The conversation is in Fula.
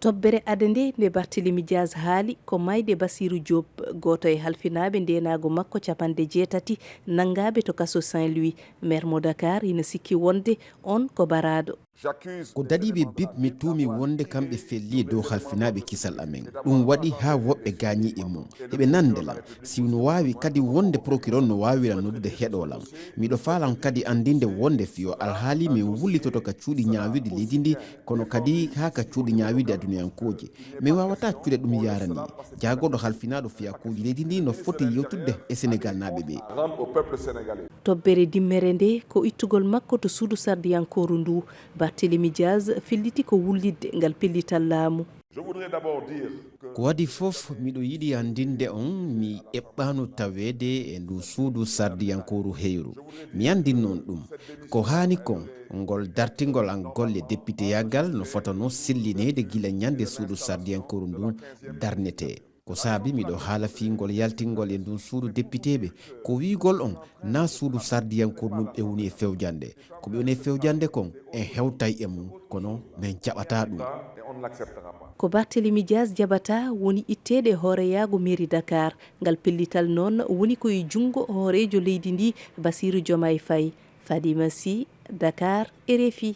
tobbere adande nde Barthélémy Dias haali ko mayde Bassirou Diop goto e halfinaɓe ndenago makko capande jeetati nangaɓe to kaso Saint-Louis. maire mo Dakar ina sikki wonde on ko baraɗo. ko dadiɓe bip mi tuumi wonde kamɓe felli dow halfinaɓe kisal amen. ɗum waɗi ha woɓɓe gañi e mum heɓe nandelan siwno wawi kadi wonde procureur no wawira noddude heɗolan. miɗo falan kadi andinde wonde fiyo alhaali mi wullitoto ka cuuɗi ñawirde leydi ndi kono kadi ha ka cuuɗi ñawirde aduniyankoji. mi wawata cuuɗe ɗum yarani jagoɗo halfinaɗo fiyakuji leydi ndi no foti yewtudde e sénégal naɓe ɓe. tobbere dimmere nde ko ittugol makko to suudu sardiyankoru ndu. Barthélémy Dias filliti ko wullidde ngal pellital laamu. ko waɗi fof miɗo yiɗi andinde on mi eɓɓano tawede e ndu suudu sardiyankoru heyru. mi andin noon ɗum ko hani kon ngol dartigol an golle député yagal no fotano sillinede gila ñande suudu sardiyankoru ndun darnete. ko saabi miɗo haala fingol yaltingol e ndun suudu député ɓe ko wigol on na suudu sardiyankoru ndun ɓewni e fewjande ko ɓewni e fewjande kon en hewtay e mum kono min jaɓata ɗum. ko Barthélémy Dias jaɓata woni ittede hooreyago mairie Dakar. ngal pellital noon woni koye jungo hoorejo leydi ndi Bassirou Diomaye Faye. Fadima Sy, Dakar, RFI.